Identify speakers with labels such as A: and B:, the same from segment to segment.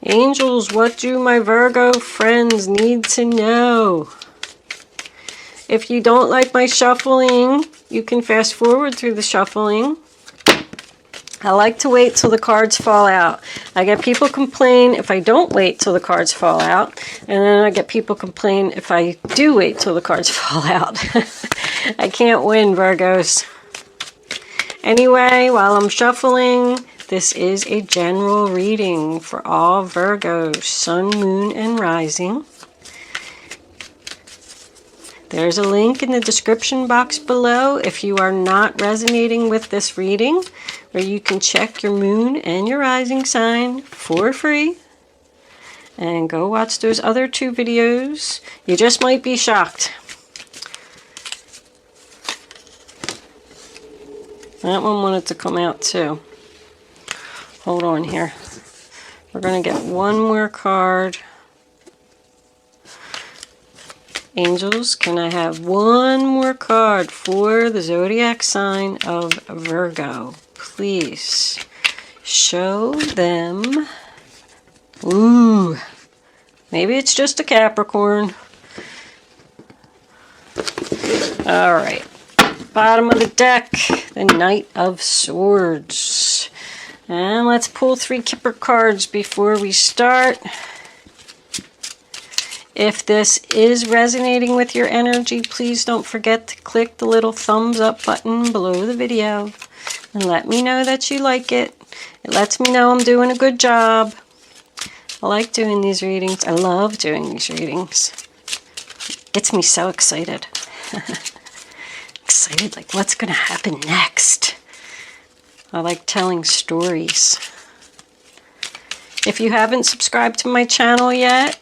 A: Angels, what do my Virgo friends need to know? If you don't like my shuffling, you can fast forward through the shuffling. I like to wait till the cards fall out. I get people complain if I don't wait till the cards fall out. And then I get people complain if I do wait till the cards fall out. I can't win, Virgos. Anyway, while I'm shuffling, this is a general reading for all Virgos, Sun, Moon, and Rising. There's a link in the description box below if you are not resonating with this reading, where you can check your moon and your rising sign for free. And go watch those other 2 videos. You just might be shocked. That one wanted to come out too. Hold on here. We're going to get one more card. Angels, can I have one more card for the zodiac sign of Virgo? Please show them. Ooh, maybe it's just a Capricorn. All right, bottom of the deck, the Knight of Swords. And let's pull 3 Kipper cards before we start. If this is resonating with your energy, please don't forget to click the little thumbs up button below the video and let me know that you like it. It lets me know I'm doing a good job. I like doing these readings. I love doing these readings. It gets me so excited. Excited, like what's going to happen next. I like telling stories. If you haven't subscribed to my channel yet,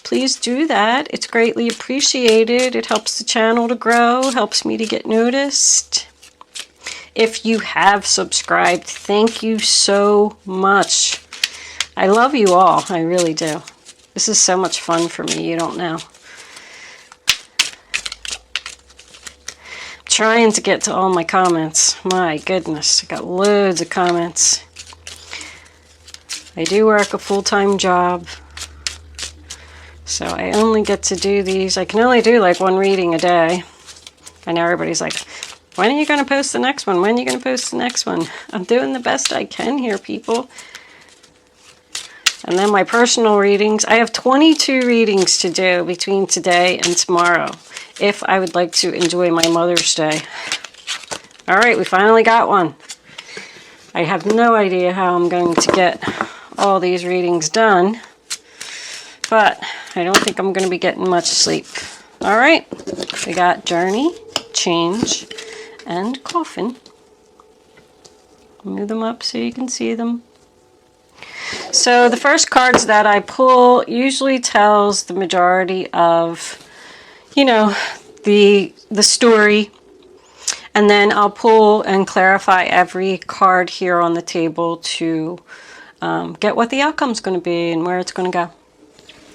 A: please do that. It's greatly appreciated. It helps the channel to grow, helps me to get noticed. If you have subscribed, thank you so much. I love you all. I really do. This is so much fun for me. You don't know. I'm trying to get to all my comments. My goodness, I got loads of comments. I do work a full-time job. So I only get to do these. I can only do like 1 reading a day. I know everybody's like, when are you going to post the next one? When are you going to post the next one? I'm doing the best I can here, people. And then my personal readings. I have 22 readings to do between today and tomorrow, if I would like to enjoy my Mother's Day. All right, we finally got one. I have no idea how I'm going to get all these readings done, but I don't think I'm going to be getting much sleep. All right, we got Journey, Change, and Coffin. Move them up so you can see them. So the first cards that I pull usually tells the majority of, you know, the story. And then I'll pull and clarify every card here on the table to get what the outcome's going to be and where it's going to go.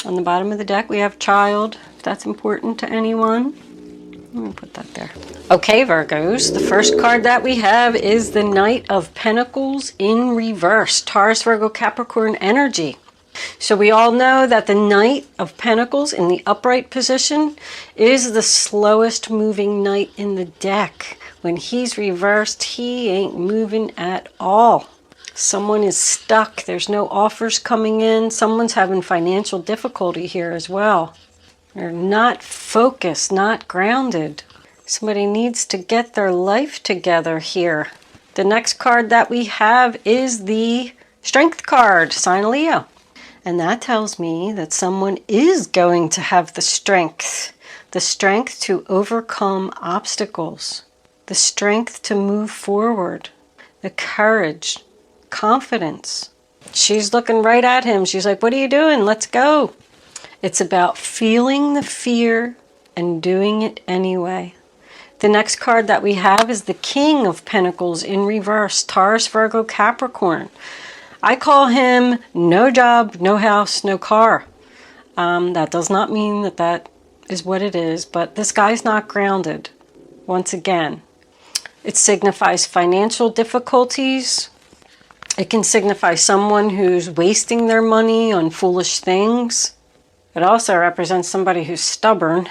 A: On the bottom of the deck, we have Child. If that's important to anyone. Let me put that there. Okay, Virgos, the first card that we have is the Knight of Pentacles in reverse. Taurus, Virgo, Capricorn energy. So we all know that the Knight of Pentacles in the upright position is the slowest moving knight in the deck. When he's reversed, he ain't moving at all. Someone is stuck. There's no offers coming in. Someone's having financial difficulty here as well. They're not focused, not grounded. Somebody needs to get their life together here. The next card that we have is the Strength card, sign of Leo. And that tells me that someone is going to have the strength to overcome obstacles, the strength to move forward, the courage, confidence. She's looking right at him. She's like, what are you doing? Let's go. It's about feeling the fear and doing it anyway. The next card that we have is the King of Pentacles in reverse, Taurus, Virgo, Capricorn. I call him no job, no house, no car. That does not mean that that is what it is, but this guy's not grounded. Once again, it signifies financial difficulties. It can signify someone who's wasting their money on foolish things. It also represents somebody who's stubborn.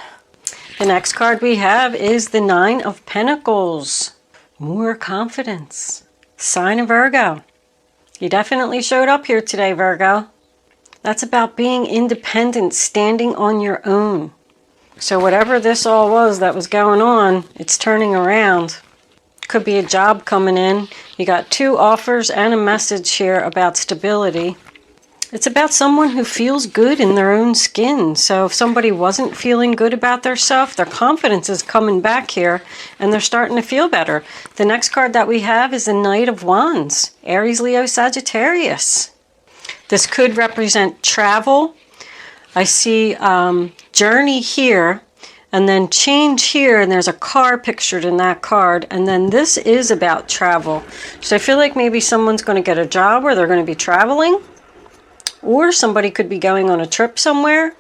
A: The next card we have is the Nine of Pentacles. More confidence. Sign of Virgo. You definitely showed up here today, Virgo. That's about being independent, standing on your own. So whatever this all was that was going on, it's turning around. Could be a job coming in. You got 2 offers and a message here about stability. It's about someone who feels good in their own skin. So if somebody wasn't feeling good about themselves, their confidence is coming back here and they're starting to feel better. The next card that we have is the Knight of Wands, Aries, Leo, Sagittarius. This could represent travel. I see journey here and then change here, and there's a car pictured in that card, and then this is about travel. So I feel like maybe someone's going to get a job where they're going to be traveling, or somebody could be going on a trip somewhere.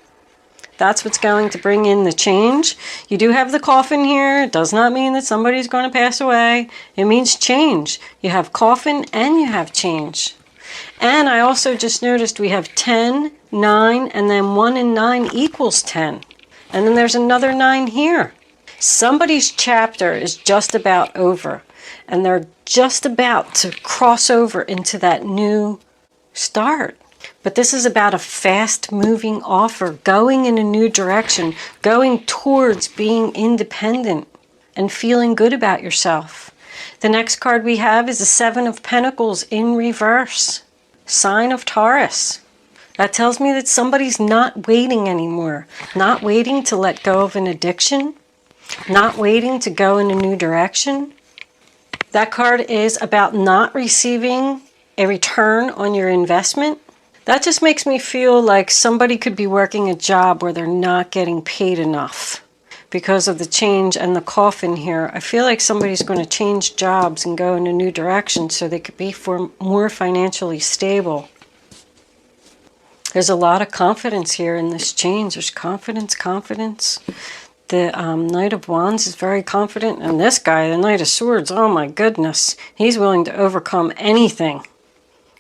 A: That's what's going to bring in the change. You do have the coffin here. It does not mean that somebody's going to pass away. It means change. You have coffin and you have change. And I also just noticed we have 10, 9, and then 1 and 9 equals 10. And then there's another 9 here. Somebody's chapter is just about over. And they're just about to cross over into that new start. But this is about a fast-moving offer, going in a new direction, going towards being independent and feeling good about yourself. The next card we have is the 7 of Pentacles in reverse. Sign of Taurus. That tells me that somebody's not waiting anymore. Not waiting to let go of an addiction. Not waiting to go in a new direction. That card is about not receiving a return on your investment. That just makes me feel like somebody could be working a job where they're not getting paid enough. Because of the change and the coffin here, I feel like somebody's going to change jobs and go in a new direction so they could be more financially stable. There's a lot of confidence here in this change. There's confidence, confidence. The Knight of Wands is very confident. And this guy, the Knight of Swords, oh my goodness. He's willing to overcome anything.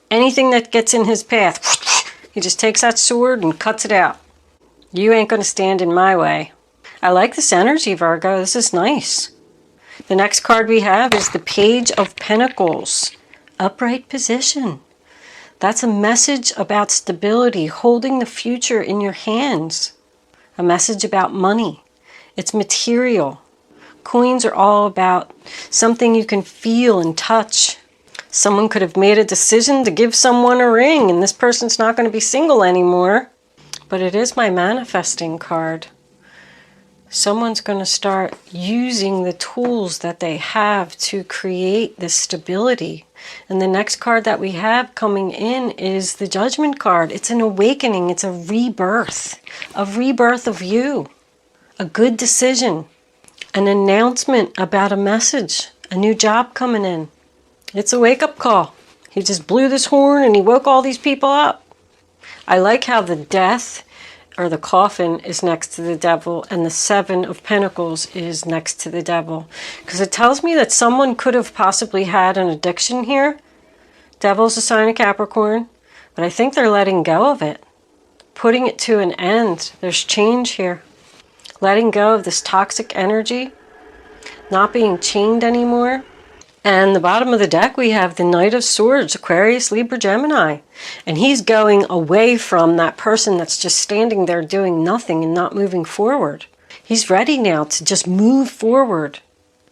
A: Anything that gets in his path. He just takes that sword and cuts it out. You ain't going to stand in my way. I like this energy, Virgo. This is nice. The next card we have is the Page of Pentacles. Upright position. That's a message about stability, holding the future in your hands. A message about money. It's material. Coins are all about something you can feel and touch. Someone could have made a decision to give someone a ring, and this person's not going to be single anymore. But it is my manifesting card. Someone's going to start using the tools that they have to create this stability. And the next card that we have coming in is the Judgment card. It's an awakening. It's a rebirth of you. A good decision. An announcement about a message. A new job coming in. It's a wake-up call. He just blew this horn and he woke all these people up. I like how the death or the coffin is next to the devil and the 7 of Pentacles is next to the devil. Because it tells me that someone could have possibly had an addiction here. Devil's a sign of Capricorn, but I think they're letting go of it. Putting it to an end. There's change here. Letting go of this toxic energy. Not being chained anymore. And the bottom of the deck, we have the Knight of Swords, Aquarius, Libra, Gemini. And he's going away from that person that's just standing there doing nothing and not moving forward. He's ready now to just move forward,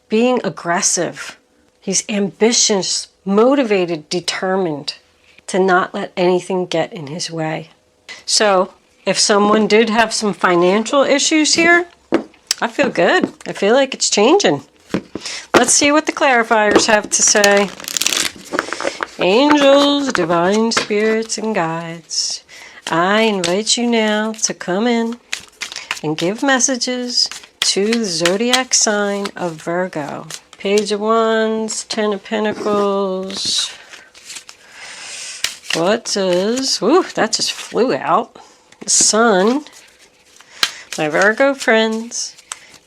A: being aggressive. He's ambitious, motivated, determined to not let anything get in his way. So if someone did have some financial issues here, I feel good. I feel like it's changing. Let's see what the clarifiers have to say. Angels, divine spirits, and guides, I invite you now to come in and give messages to the zodiac sign of Virgo. Page of Wands, 10 of Pentacles. What does... Ooh, that just flew out. The Sun. My Virgo friends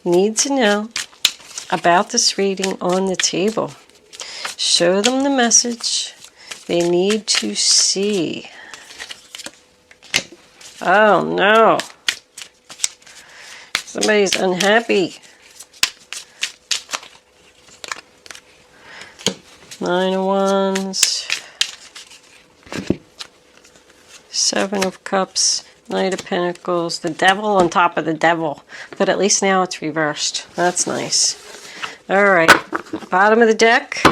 A: need to know about this reading on the table. Show them the message they need to see. Oh no. Somebody's unhappy. 9 of Wands. 7 of Cups. Knight of Pentacles. The Devil on top of the Devil. But at least now it's reversed. That's nice. Alright. Bottom of the deck.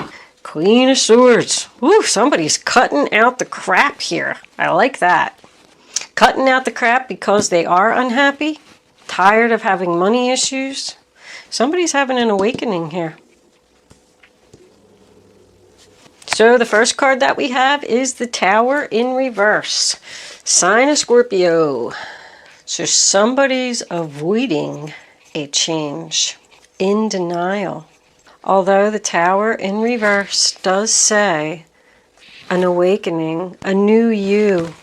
A: Queen of Swords. Woo, somebody's cutting out the crap here. I like that. Cutting out the crap because they are unhappy. Tired of having money issues. Somebody's having an awakening here. So the first card that we have is the Tower in reverse. Sign of Scorpio. So somebody's avoiding a change. In denial. Although the Tower in reverse does say an awakening, a new you.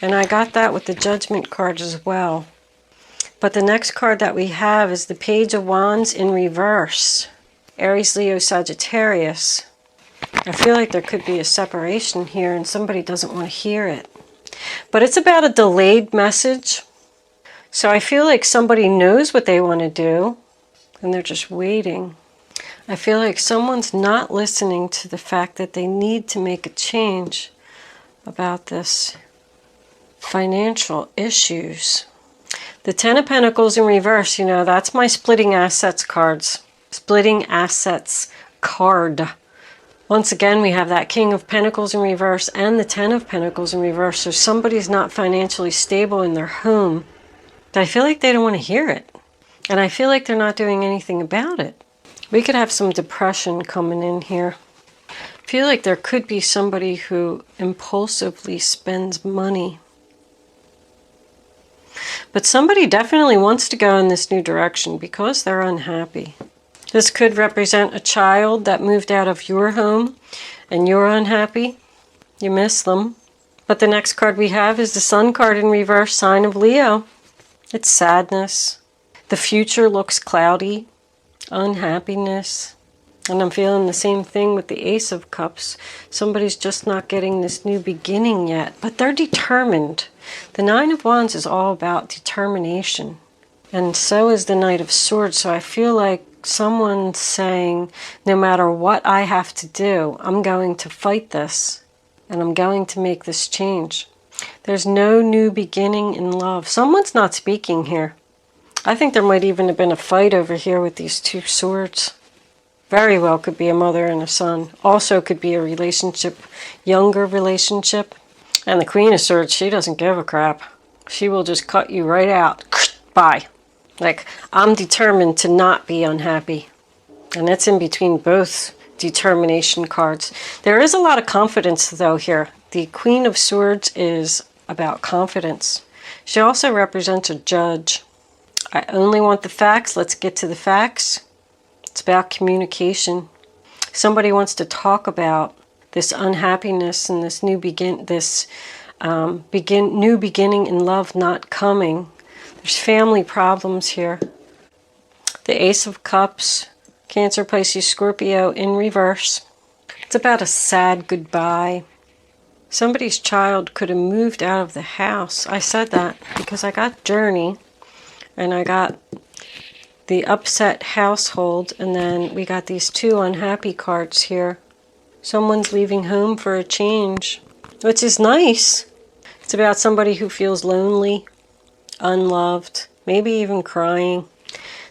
A: And I got that with the Judgment card as well. But the next card that we have is the Page of Wands in reverse. Aries, Leo, Sagittarius. I feel like there could be a separation here and somebody doesn't want to hear it. But it's about a delayed message. So I feel like somebody knows what they want to do and they're just waiting. I feel like someone's not listening to the fact that they need to make a change about this financial issues. The Ten of Pentacles in reverse, you know, that's my splitting assets cards. Splitting assets card. Once again, we have that King of Pentacles in reverse and the Ten of Pentacles in reverse. So somebody's not financially stable in their home. But I feel like they don't want to hear it. And I feel like they're not doing anything about it. We could have some depression coming in here. I feel like there could be somebody who impulsively spends money. But somebody definitely wants to go in this new direction because they're unhappy. This could represent a child that moved out of your home and you're unhappy. You miss them. But the next card we have is the Sun card in reverse, sign of Leo. It's sadness. The future looks cloudy. Unhappiness. And I'm feeling the same thing with the Ace of Cups. Somebody's just not getting this new beginning yet, but they're determined. The Nine of Wands is all about determination. And so is the Knight of Swords. So I feel like someone's saying, no matter what I have to do, I'm going to fight this. And I'm going to make this change. There's no new beginning in love. Someone's not speaking here. I think there might even have been a fight over here with these two swords. Very well could be a mother and a son. Also could be a relationship, younger relationship. And the Queen of Swords, she doesn't give a crap. She will just cut you right out. Bye. Like, I'm determined to not be unhappy. And that's in between both determination cards. There is a lot of confidence, though, here. The Queen of Swords is about confidence. She also represents a judge. I only want the facts. Let's get to the facts. It's about communication. Somebody wants to talk about this unhappiness and this new beginning in love not coming. There's family problems here. The Ace of Cups, Cancer, Pisces, Scorpio in reverse. It's about a sad goodbye. Somebody's child could have moved out of the house. I said that because I got Journey and I got the upset household, and then we got these two unhappy cards here. Someone's leaving home for a change, which is nice. It's about somebody who feels lonely, unloved, maybe even crying.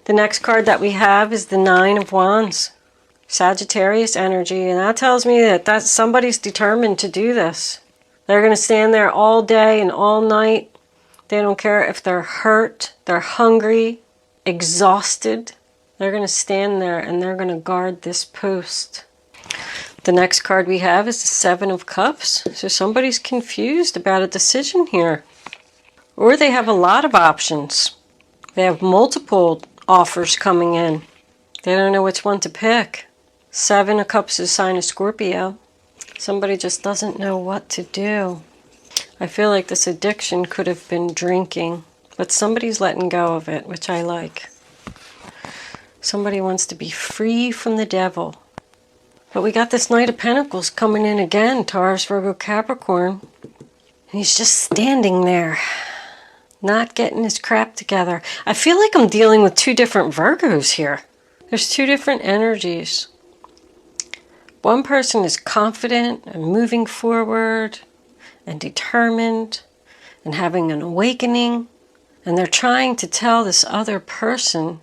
A: The next card that we have is the Nine of Wands, Sagittarius energy, and that tells me that somebody's determined to do this. They're going to stand there all day and all night. They don't care if they're hurt, they're hungry, exhausted. They're going to stand there and they're going to guard this post. The next card we have is the Seven of Cups. So somebody's confused about a decision here. Or they have a lot of options. They have multiple offers coming in. They don't know which one to pick. Seven of Cups is a sign of Scorpio. Somebody just doesn't know what to do. I feel like this addiction could have been drinking. But somebody's letting go of it, which I like. Somebody wants to be free from the devil. But we got this Knight of Pentacles coming in again, Taurus, Virgo, Capricorn. And he's just standing there, not getting his crap together. I feel like I'm dealing with two different Virgos here. There's two different energies. One person is confident and moving forward and determined and having an awakening. And they're trying to tell this other person,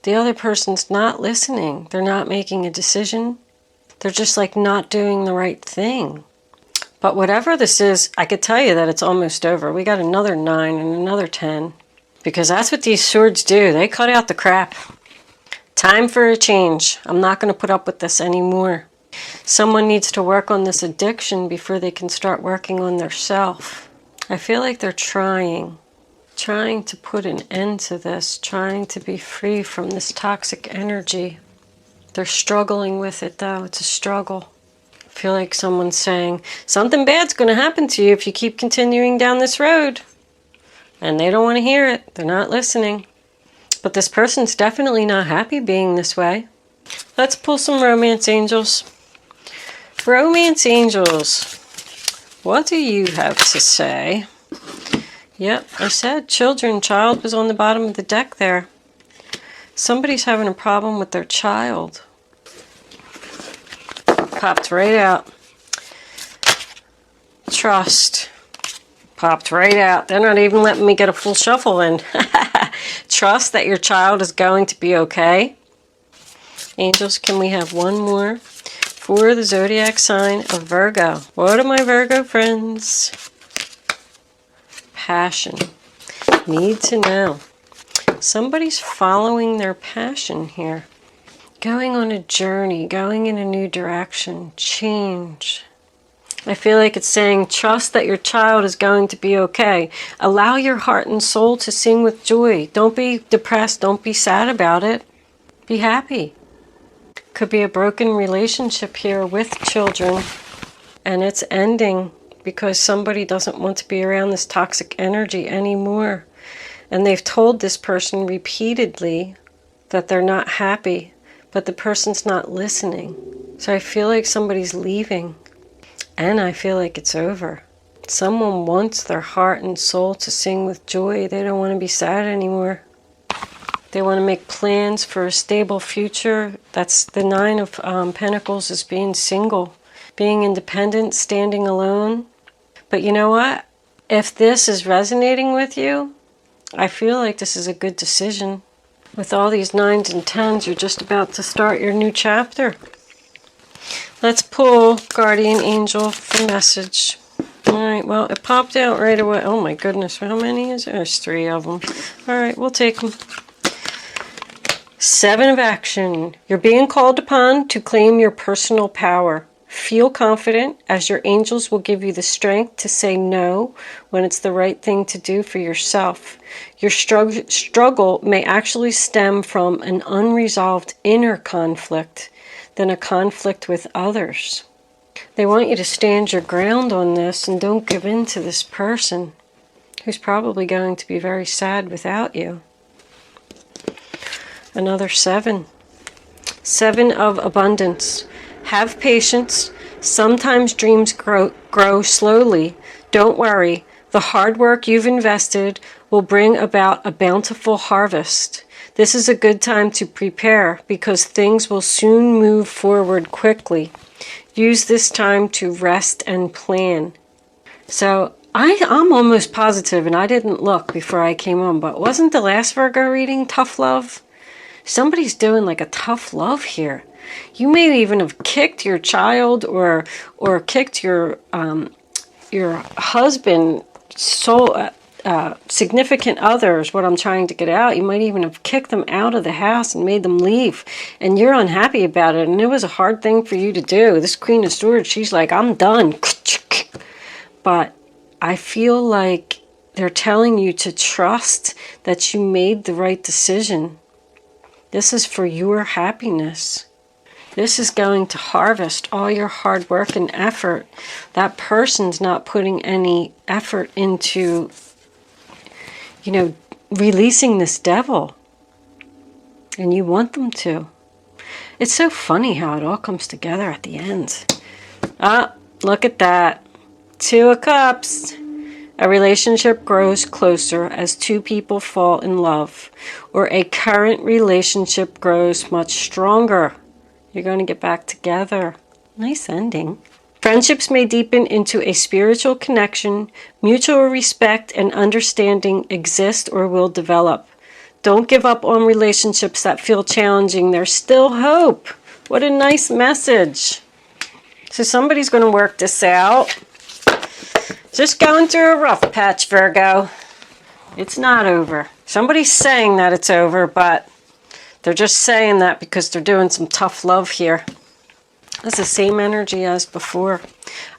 A: the other person's not listening. They're not making a decision. They're just like not doing the right thing. But whatever this is, I could tell you that it's almost over. We got another 9 and another 10. Because that's what these swords do. They cut out the crap. Time for a change. I'm not going to put up with this anymore. Someone needs to work on this addiction before they can start working on their self. I feel like they're trying to put an end to this, trying to be free from this toxic energy. They're struggling with it though. It's a struggle. I feel like someone's saying, something bad's going to happen to you if you keep continuing down this road. And they don't want to hear it. They're not listening. But this person's definitely not happy being this way. Let's pull some romance angels. Romance angels, what do you have to say? Yep, I said children. Child was on the bottom of the deck there. Somebody's having a problem with their child. Popped right out. Trust. Popped right out. They're not even letting me get a full shuffle in. Trust that your child is going to be okay. Angels, can we have one more for the zodiac sign of Virgo? What are my Virgo friends? Passion. Need to know. Somebody's following their passion here. Going on a journey, going in a new direction, change. I feel like it's saying, trust that your child is going to be okay. Allow your heart and soul to sing with joy. Don't be depressed. Don't be sad about it. Be happy. Could be a broken relationship here with children, and it's ending because somebody doesn't want to be around this toxic energy anymore. And they've told this person repeatedly that they're not happy, but the person's not listening. So I feel like somebody's leaving, and I feel like it's over. Someone wants their heart and soul to sing with joy. They don't want to be sad anymore. They want to make plans for a stable future. That's the 9 of Pentacles, is being single, being independent, standing alone. But you know what? If this is resonating with you, I feel like this is a good decision. With all these 9s and 10s, you're just about to start your new chapter. Let's pull Guardian Angel for message. All right, well, it popped out right away. Oh my goodness, how many is there? There's 3 of them. All right, we'll take them. 7 of action. You're being called upon to claim your personal power. Feel confident, as your angels will give you the strength to say no when it's the right thing to do for yourself. Your struggle may actually stem from an unresolved inner conflict than a conflict with others. They want you to stand your ground on this and don't give in to this person who's probably going to be very sad without you. Another 7. 7 of abundance. Have patience. Sometimes dreams grow slowly. Don't worry. The hard work you've invested will bring about a bountiful harvest. This is a good time to prepare because things will soon move forward quickly. Use this time to rest and plan. So I'm almost positive, and I didn't look before I came on, but wasn't the last Virgo reading tough love? Somebody's doing like a tough love here. You may even have kicked your child or kicked your husband, significant others, what I'm trying to get out. You might even have kicked them out of the house and made them leave. And you're unhappy about it. And it was a hard thing for you to do. This Queen of Swords, she's like, I'm done. But I feel like they're telling you to trust that you made the right decision. This is for your happiness. This is going to harvest all your hard work and effort. That person's not putting any effort into, releasing this devil. And you want them to. It's so funny how it all comes together at the end. Ah, look at that. 2 of Cups. A relationship grows closer as 2 people fall in love, or a current relationship grows much stronger. You're going to get back together. Nice ending. Friendships may deepen into a spiritual connection. Mutual respect and understanding exist or will develop. Don't give up on relationships that feel challenging. There's still hope. What a nice message. So somebody's going to work this out. Just going through a rough patch, Virgo. It's not over. Somebody's saying that it's over, but they're just saying that because they're doing some tough love here. That's the same energy as before.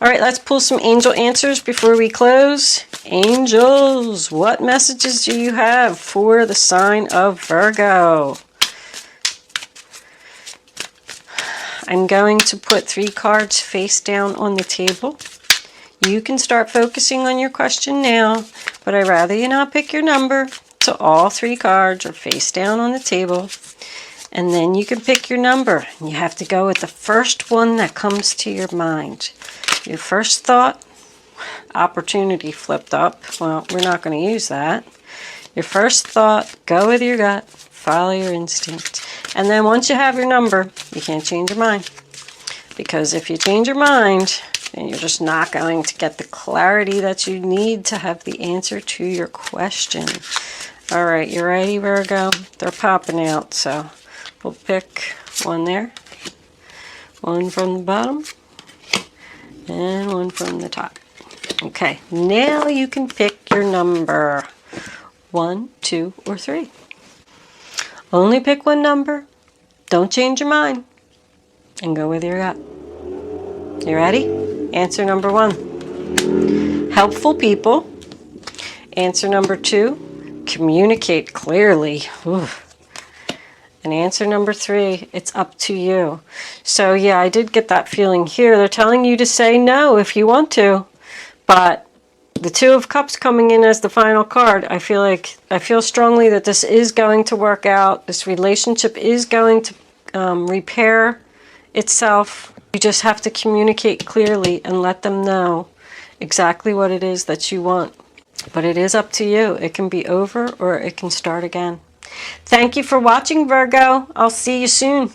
A: All right, let's pull some angel answers before we close. Angels, what messages do you have for the sign of Virgo? I'm going to put 3 cards face down on the table. You can start focusing on your question now, but I'd rather you not pick your number. So all 3 cards are face down on the table. And then you can pick your number. You have to go with the first one that comes to your mind. Your first thought, opportunity flipped up. Well, we're not going to use that. Your first thought, go with your gut, follow your instinct. And then once you have your number, you can't change your mind. Because if you change your mind, and you're just not going to get the clarity that you need to have the answer to your question. All right, you ready, Virgo? They're popping out, so we'll pick one there, one from the bottom, and one from the top. Okay, now you can pick your number, 1, 2, or 3. Only pick one number. Don't change your mind, and go with your gut. You ready? Answer number 1, helpful people. Answer number 2, communicate clearly. Ooh. And answer number 3, it's up to you. So yeah, I did get that feeling here. They're telling you to say no if you want to, but the 2 of Cups coming in as the final card, I feel strongly that this is going to work out. This relationship is going to repair itself. You just have to communicate clearly and let them know exactly what it is that you want. But it is up to you. It can be over or it can start again. Thank you for watching, Virgo. I'll see you soon.